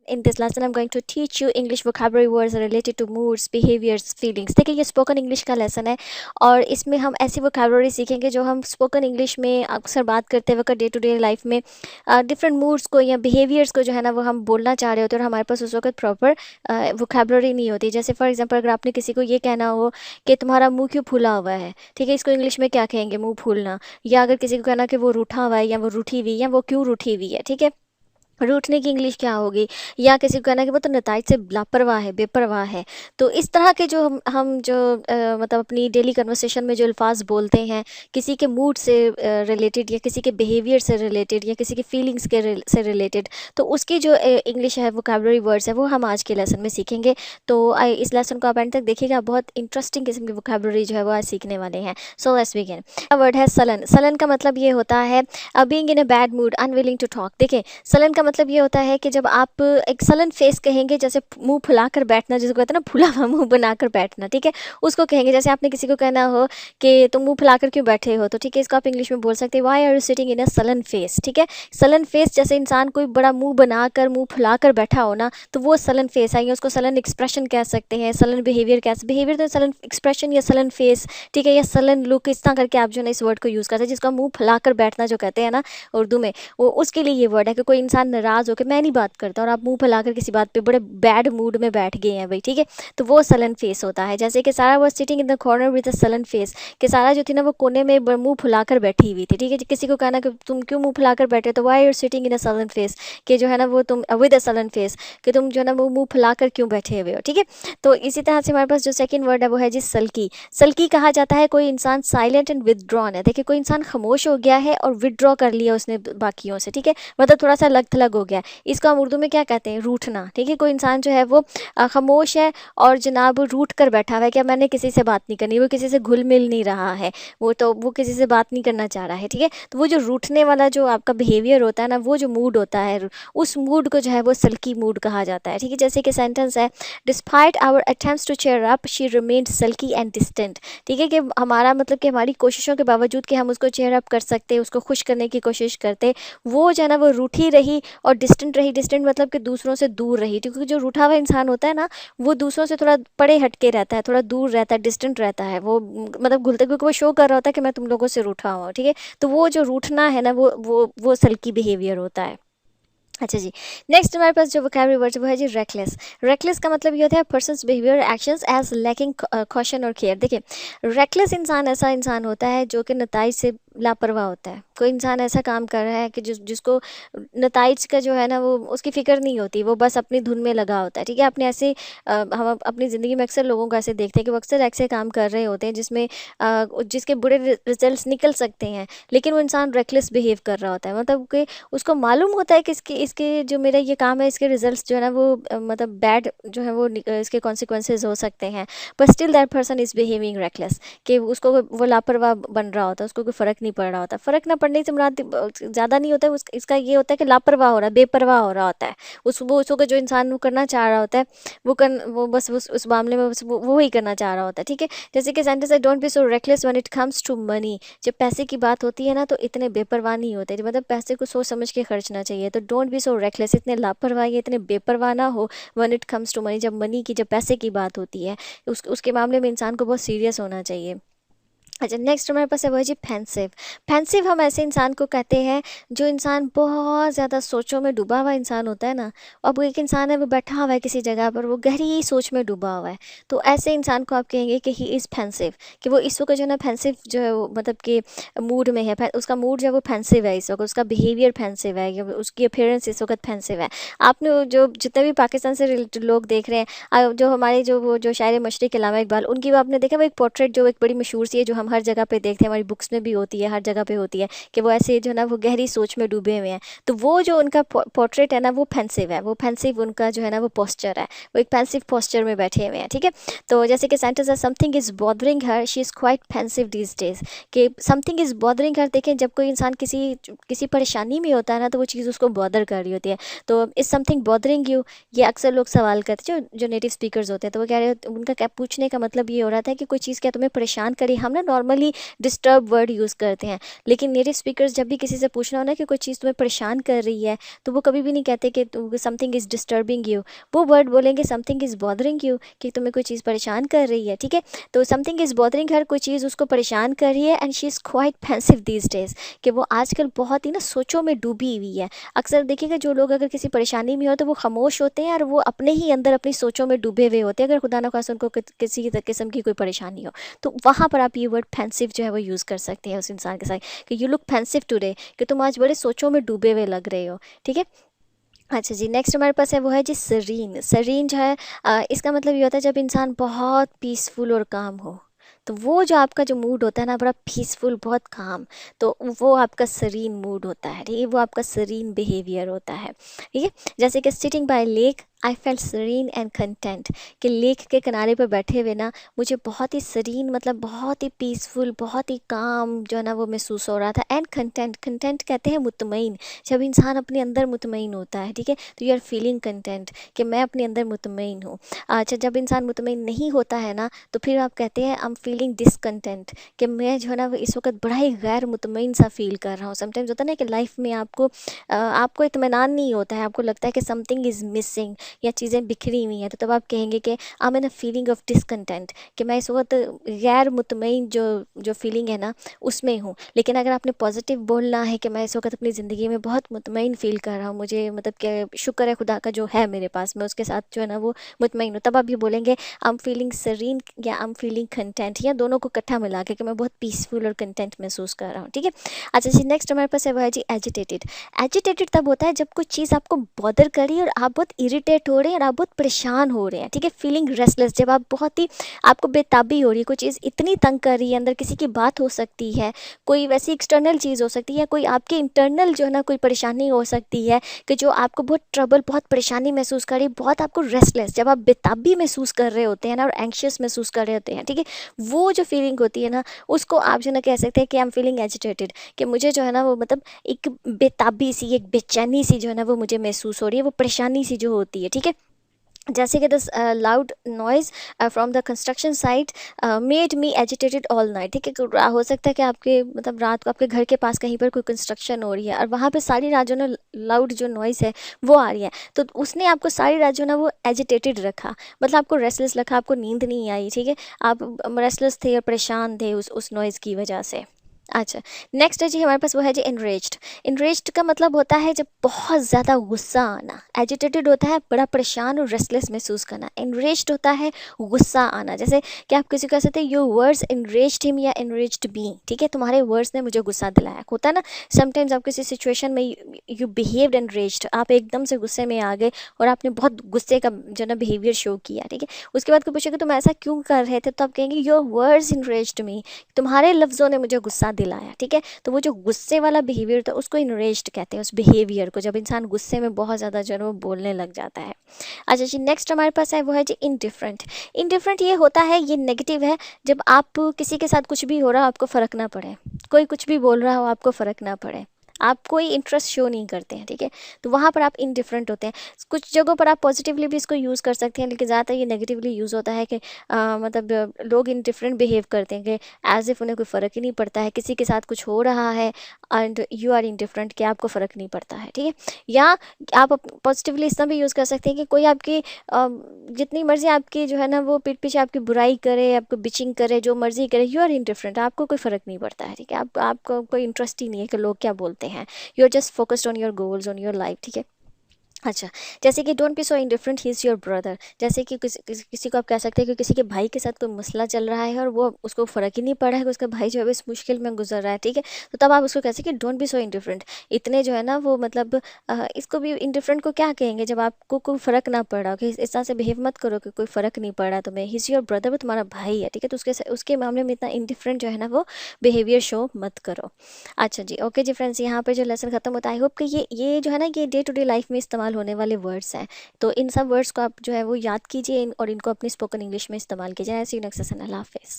In this lesson, I'm going to teach you English vocabulary words related to moods, behaviors, feelings. देखिए ये spoken English का lesson है और इसमें हम ऐसी vocabulary सीखेंगे जो हम स्पोकन इंग्लिश में अक्सर बात करते वक्त डे टू डे लाइफ में डिफरेंट मूड्स को या बिहेवियर्स को जो है ना वो हम बोलना चाह रहे होते हैं और हमारे पास उस वक्त प्रॉपर vocabulary नहीं होती। जैसे फॉर एग्जांपल अगर आपने किसी को ये कहना हो कि तुम्हारा मुंह क्यों फूला हुआ है, ठीक है, इसको इंग्लिश में क्या कहेंगे? मुंह फूलना। या अगर किसी को कहना कि वो रूठा हुआ है या वो रूठी हुई या वो क्यों रूठी हुई है, ठीक है, रूठने की इंग्लिश क्या होगी? या किसी को कहना कि वो तो नताइज से लापरवाह है, बेपरवाह है। तो इस तरह के जो हम जो मतलब अपनी डेली कन्वर्सेशन में जो अल्फाज बोलते हैं किसी के मूड से रिलेटेड या किसी के बिहेवियर से रिलेटेड या किसी के फीलिंग्स के से रिलेटेड, तो उसकी जो इंग्लिश है वोकेबलरी वर्ड्स है वो हम आज के लेसन में सीखेंगे। तो इस लेसन को आप एंड तक देखिएगा, बहुत इंटरेस्टिंग किस्म की वोकेबलरी जो है वो आज सीखने वाले हैं। So let's begin. वर्ड है सलन। सलन का मतलब ये होता है being in a bad mood, unwilling to talk. देखिए सलन का मतलब ये होता है कि जब आप एक सलन फेस कहेंगे, जैसे मुंह फुलाकर बैठना जिसको कहते हैं ना, फुला हुआ मुंह बनाकर बैठना, ठीक है, उसको कहेंगे। जैसे आपने किसी को कहना हो कि तुम मुंह फुलाकर क्यों बैठे हो, तो ठीक है, इसको आप इंग्लिश में बोल सकते हैं why are you sitting in a sullen face. ठीक है, सलन फेस जैसे इंसान कोई बड़ा मुंह बनाकर मुंह फुलाकर बैठा हो ना, तो वो सलन फेस है, या उसको सलन एक्सप्रेशन कह सकते हैं, सलन बिहेवियर कह बिहेवियर तो सलन एक्सप्रेशन या सलन फेस, ठीक है, या सलन लुक, इस तरह करके आप जो है ना इस वर्ड को यूज़ करते हैं, जिसको मुंह फुलाकर बैठना जो कहते हैं ना उर्दू में, वो उसके लिए ये वर्ड है कि कोई इंसान नाराज़ होकर मैं नहीं बात करता और आप मुंह फैलाकर किसी बात पे बड़े बैड मूड में बैठ गए हैं भाई, ठीक है, तो वो सलन फेस होता है। जैसे कि सारा was sitting in the corner with a sullen face, कि सारा जो थी ना वो कोने में मुंह फुलाकर बैठी हुई थी, ठीक है। किसी को कहना कि तुम क्यों मुंह फुलाकर बैठे, तो why are sitting in a sullen face, कि जो है ना वो तुम विद अ सलन फेस, कि तुम जो है ना वो मुंह फुलाकर क्यों बैठे हुए हो, ठीक है। तो इसी तरह से हमारे पास जो सेकंड वर्ड है वो है जी सल्की। सल्की कहा जाता है कोई इंसान साइलेंट एंड विदड्रॉन है। देखिए कोई इंसान खामोश हो गया है और विदड्रॉ कर लिया उसने बाकियों से, ठीक है, मतलब थोड़ा सा अलग थलग हो गया। इसको हम उर्दू में क्या कहते हैं? रूठना। ठीक है, कोई इंसान जो है वो खामोश है और जनाब रूठ कर बैठा हुआ है, क्या मैंने किसी से बात नहीं करनी, वो किसी से घुल मिल नहीं रहा है, वो किसी से बात नहीं करना चाह रहा है, ठीक है। तो वो जो रूठने वाला जो आपका बिहेवियर होता है ना, वो जो मूड होता है, उस मूड को जो है वो सल्की मूड कहा जाता है, ठीक है। जैसे कि सेंटेंस है despite our attempts to cheer up she remained sulky and distant. ठीक है, कि हमारा मतलब कि हमारी कोशिशों के बावजूद कि हम उसको चेयर अप कर सकते, उसको खुश करने की कोशिश करते, वो जो है ना वो रूठी रही और डिस्टेंट रही। डिस्टेंट मतलब कि दूसरों से दूर रही, क्योंकि जो रूठा हुआ इंसान होता है ना वो दूसरों से थोड़ा परे हटके रहता है, थोड़ा दूर रहता है, डिस्टेंट रहता है, वो मतलब घुलते, क्योंकि वो शो कर रहा होता है कि मैं तुम लोगों से रूठा हुआ हूँ, ठीक है। तो वो जो रूठना है ना वो सल्की बिहेवियर होता है। अच्छा जी, नेक्स्ट हमारे पास जो वोकैबुलरी वर्ड वो है जी रेकलेस। रेकलेस का मतलब ये होता है person's behaviour actions as lacking caution और केयर। देखिए रेकलेस इंसान ऐसा इंसान होता है जो कि नताइज से लापरवाह होता है। कोई इंसान ऐसा काम कर रहा है कि जिसको नताइज का जो है ना वो उसकी फ़िक्र नहीं होती, वो बस अपनी धुन में लगा होता है, ठीक है। आपने ऐसे हम अपनी ज़िंदगी में अक्सर लोगों को ऐसे देखते हैं कि वो अक्सर ऐसे काम कर रहे होते हैं जिसमें जिसके बुरे रिजल्ट्स निकल सकते हैं, लेकिन वो इंसान रेकलेस बिहेव कर रहा होता है, मतलब कि उसको मालूम होता है कि इसके जो मेरा ये काम है इसके रिजल्ट्स जो है ना वो मतलब बैड जो है वो इसके कॉन्सिक्वेंसेज हो सकते हैं, but still that person is behaving reckless, कि उसको वो लापरवाह बन रहा होता है, उसको कोई फ़र्क नहीं पड़ रहा होता। फ़र्क ना पड़ने से मुराद ज़्यादा नहीं होता है, इसका ये होता है कि लापरवाह हो रहा है, बेपरवाह हो रहा होता है। उसको जो इंसान वो करना चाह रहा होता है वो बस उस मामले में बस वो ही करना चाह रहा होता है, ठीक है। जैसे कि सेंटेंस है don't be so reckless when it comes to money. जब पैसे की बात होती है ना तो इतने बेपरवाह नहीं होते, मतलब पैसे को सोच समझ के खर्चना चाहिए। तो डोंट बी सो रेकलेस, इतने लापरवाह या इतने बेपरवाह ना हो when it comes to money, जब पैसे की बात होती है उसके मामले में इंसान को बहुत सीरियस होना चाहिए। अच्छा नेक्स्ट हमारे पास है वो है जी फैंसिव। फैंसिव हम ऐसे इंसान को कहते हैं जो इंसान बहुत ज़्यादा सोचों में डूबा हुआ इंसान होता है ना। अब वो एक इंसान है वो बैठा हुआ है किसी जगह पर, वो गहरी सोच में डूबा हुआ है, तो ऐसे इंसान को आप कहेंगे कि ही इज़ फैंसिव, कि वो इस वक्त जो है ना फैंसिव जो है वो मतलब कि मूड में है, उसका मूड जो है वो फैंसिव है इस वक्त, उसका बिहेवियर फैंसिव है, या उसकी अपीयरेंस इस वक्त फैंसिव है। आपने जो जितने भी पाकिस्तान से रिलेटेड लोग देख रहे हैं, जो हमारे जो शायर मशरिक़ अल्लामा इकबाल, उनकी वो आपने देखा वो एक पोर्ट्रेट जो एक बड़ी मशहूर सी है, जो हम हर जगह पे देखते हैं, हमारी बुक्स में भी होती है, हर जगह पे होती है, कि वो ऐसे जो है ना वो गहरी सोच में डूबे हुए हैं। तो वो जो उनका पोर्ट्रेट है ना वो पेंसिव है, वो पेंसिव उनका जो है ना वो पोस्चर है, वो एक पेंसिव पोस्चर में बैठे हुए हैं, ठीक है। तो जैसे कि सेंटेंस है something is bothering her she is quite pensive these days, कि समथिंग इज़ बॉदरिंग हर। देखें जब कोई इंसान किसी परेशानी में होता है ना तो वो चीज़ उसको बॉदर कर रही होती है। तो इज़ समथिंग बॉदरिंग यू, ये अक्सर लोग सवाल करते हैं जो नेटिव स्पीकर्स होते हैं, तो वो कह रहे होते, उनका क्या पूछने का मतलब ये हो रहा था कि कोई चीज़ क्या तुम्हें परेशान करी। हम ना नॉर्मली डिस्टर्ब वर्ड यूज़ करते हैं, लेकिन नेटिव स्पीकर्स जब भी किसी से पूछना हो ना कि कोई चीज़ तुम्हें परेशान कर रही है, तो वो कभी भी नहीं कहते कि समथिंग इज़ डिस्टर्बिंग यू। वो वर्ड बोलेंगे समथिंग इज़ बॉदरिंग यू, कि तुम्हें कोई चीज़ परेशान कर रही है, ठीक है। तो समथिंग इज़ बॉदरिंग हर, कोई चीज़ उसको परेशान कर रही है, and she is quite pensive these days, कि वो आजकल बहुत ही ना सोचों में डूबी हुई है। अक्सर देखिएगा जो लोग अगर किसी परेशानी में हो तो वो खामोश होते हैं और वो अपने ही अंदर अपनी सोचों में डूबे हुए होते हैं, अगर खुदा ना खास्ता उनको किसी किस्म की कोई परेशानी हो, तो वहाँ पर आप ये वर्ड पेंसिव जो है वो यूज़ कर सकते हैं उस इंसान के साथ, कि यू लुक पेंसिव टुडे, कि तुम आज बड़े सोचों में डूबे हुए लग रहे हो, ठीक है। अच्छा जी, नेक्स्ट हमारे पास है वो है जी सरीन। सरीन जो है इसका मतलब ये होता है जब इंसान बहुत पीसफुल और काम हो, तो वो जो आपका जो मूड होता है ना बड़ा पीसफुल, बहुत काम, तो वो आपका सरीन मूड होता है, ठीक है, वो आपका सरीन बिहेवियर होता है, ठीक है। जैसे कि sitting by lake I felt serene and content, कि लेक के किनारे पर बैठे हुए ना मुझे बहुत ही सरीन, मतलब बहुत ही पीसफुल, बहुत ही काम जो है ना वो महसूस हो रहा था। एंड कंटेंट, कंटेंट कहते हैं मुतमईन, जब इंसान अपने अंदर मुतमईन होता है, ठीक है, तो यू आर फीलिंग कंटेंट, कि मैं अपने अंदर मुतमईन हूँ। अच्छा, जब इंसान मुतमईन नहीं होता है ना तो फिर आप कहते हैं आई एम फीलिंग डिसकंटेंट, कि मैं जो है ना वो इस वक्त बड़ा ही गैर मुतमईन सा फील कर रहा हूँ। समटाइम्स होता है ना कि लाइफ में आपको इत्मीनान नहीं होता है, आपको लगता है कि समथिंग इज़ मिसिंग, या चीज़ें बिखरी हुई हैं, तो तब आप कहेंगे कि I am in a feeling of discontent, कि मैं इस वक्त गैर मुतमईन जो जो फीलिंग है ना उसमें हूँ। लेकिन अगर आपने पॉजिटिव बोलना है कि मैं इस वक्त अपनी ज़िंदगी में बहुत मुतमईन फ़ील कर रहा हूँ, मुझे मतलब कि शुक्र है खुदा का जो है मेरे पास, मैं उसके साथ जो है ना वो मुतमईन हूँ, तब आप ये बोलेंगे आई एम फीलिंग सरीन या आई एम फीलिंग कंटेंट, या दोनों को इकट्ठा मिला के कि मैं बहुत पीसफुल और कंटेंट महसूस कर रहा हूँ, ठीक है। अच्छा जी, नेक्स्ट हमारे पास है वो है जी एजिटेटेड। एजिटेटेड तब होता है जब कोई चीज़ आपको बॉदर करी और आप बहुत इरिटेट हो रहे हैं और आप बहुत परेशान हो रहे हैं, ठीक है। फीलिंग रेस्टलेस, जब आप बहुत ही आपको बेताबी हो रही है, कोई चीज़ इतनी तंग कर रही है, अंदर किसी की बात हो सकती है, कोई वैसी एक्सटर्नल चीज़ हो सकती है, कोई आपके इंटरनल जो है ना कोई परेशानी हो सकती है, कि जो आपको बहुत ट्रबल, बहुत परेशानी महसूस कर रही है, बहुत आपको रेस्टलेस, जब आप बेताबी महसूस कर रहे होते हैं ना और एंक्शियस महसूस कर रहे होते हैं, ठीक है, वो जो फीलिंग होती है ना उसको आप जो है ना कह सकते हैं कि आई एम फीलिंग एजिटेटेड, कि मुझे जो है ना वो मतलब एक बेताबी सी, एक बेचैनी सी जो है ना वो मुझे महसूस हो रही है, वो परेशानी सी जो होती है, ठीक है। जैसे कि this loud noise from the construction site made me agitated all night, ठीक है। हो सकता है कि आपके मतलब रात को आपके घर के पास कहीं पर कोई कंस्ट्रक्शन हो रही है और वहाँ पे सारी रात जो ना लाउड जो नॉइज़ है वो आ रही है, तो उसने आपको सारी रात जो ना वो एजिटेटेड रखा, मतलब आपको रेस्टलेस रखा, आपको नींद नहीं आई, ठीक है, आप रेस्टलेस थे और परेशान थे उस नॉइज़ की वजह से। अच्छा, नेक्स्ट है जी हमारे पास वो है जी एनरेज्ड। एनरेज्ड का मतलब होता है जब बहुत ज़्यादा गुस्सा आना। एजिटेटेड होता है बड़ा परेशान और रेस्टलेस महसूस करना। एनरेज्ड होता है गुस्सा आना, जैसे कि आप किसी को कह सकते हैं योर वर्ड्स एनरेज्ड हिम या एनरेज्ड मी, ठीक है, तुम्हारे वर्ड्स ने मुझे गुस्सा दिलाया। होता है ना समटाइम्स आप किसी सिचुएशन में यू बिहेव्ड एनरेज्ड, आप एकदम से गुस्से में आ गए और आपने बहुत गुस्से का जो ना बिहेवियर शो किया, ठीक है। उसके बाद कोई पूछेगा तुम ऐसा क्यों कर रहे थे, तो आप कहेंगे योर वर्ड्स एनरेज्ड मी, तुम्हारे लफ्ज़ों ने मुझे गुस्सा दिलाया, ठीक है। तो वो जो गुस्से वाला बिहेवियर था उसको इनरेज्ड कहते हैं, उस बिहेवियर को, जब इंसान गुस्से में बहुत ज़्यादा जो है वो बोलने लग जाता है। अच्छा जी, नेक्स्ट हमारे पास है वो है जी इनडिफरेंट। इनडिफरेंट ये होता है, ये नेगेटिव है, जब आप किसी के साथ कुछ भी हो रहा हो आपको फ़र्क ना पड़े, कोई कुछ भी बोल रहा हो आपको फ़र्क ना पड़े, आप कोई इंटरेस्ट शो नहीं करते हैं, ठीक है, तो वहाँ पर आप इनडिफरेंट होते हैं। कुछ जगहों पर आप पॉजिटिवली भी इसको यूज़ कर सकते हैं, लेकिन ज़्यादातर ये नेगेटिवली यूज़ होता है कि मतलब लोग इनडिफरेंट बिहेव करते हैं, कि एज़ इफ़ उन्हें कोई फ़र्क ही नहीं पड़ता है, किसी के साथ कुछ हो रहा है एंड यू आर इनडिफरेंट, कि आपको फ़र्क नहीं पड़ता है, ठीक है। या आप पॉजिटिवली इतना भी यूज़ कर सकते हैं कि कोई आपकी जितनी मर्ज़ी आपकी जो है ना वो पीठ पीछे आपकी बुराई करे, आपको बिचिंग करे, जो मर्ज़ी करे, यू आर इनडिफरेंट, आपको कोई फ़र्क नहीं पड़ता है, ठीक है। आपको कोई इंटरेस्ट ही नहीं है कि लोग क्या बोलते हैं, you are just focused on your goals, on your life, ठीक है। अच्छा, जैसे कि don't be so indifferent, he is your brother, जैसे कि किसी को आप कह सकते हैं कि किसी के भाई के साथ कोई मसला चल रहा है और वो उसको फ़र्क ही नहीं पड़ा है कि उसका भाई जो है इस मुश्किल में गुजर रहा है, ठीक है, तो तब आप उसको कह सकते हैं कि डोंट बी सो इंडिफरेंट, इतने जो है ना वो मतलब इसको भी इंडिफरेंट को क्या कहेंगे, जब आपको कोई फ़र्क ना पड़ा, कि इस तरह से बिहेव मत करो कि कोई फ़र्क नहीं पड़ा तुम्हें, ही इज़ योर ब्रदर, वो तुम्हारा भाई है, ठीक है, तो उसके मामले में इतना इंडिफरेंट जो है ना वो बिहेवियर शो मत करो। अच्छा जी, ओके जी फ्रेंड्स, यहाँ पे जो लेसन ख़त्म होता है, आई होप कि ये जो है ना ये डे टू डे लाइफ में इस्तेमाल होने वाले वर्ड्स हैं, तो इन सब वर्ड्स को आप जो है वो याद कीजिए और इनको अपनी स्पोकन इंग्लिश में इस्तेमाल कीजिए। ऐसे ही नेक्स्ट सेशन, अल्लाह हाफ़िज़।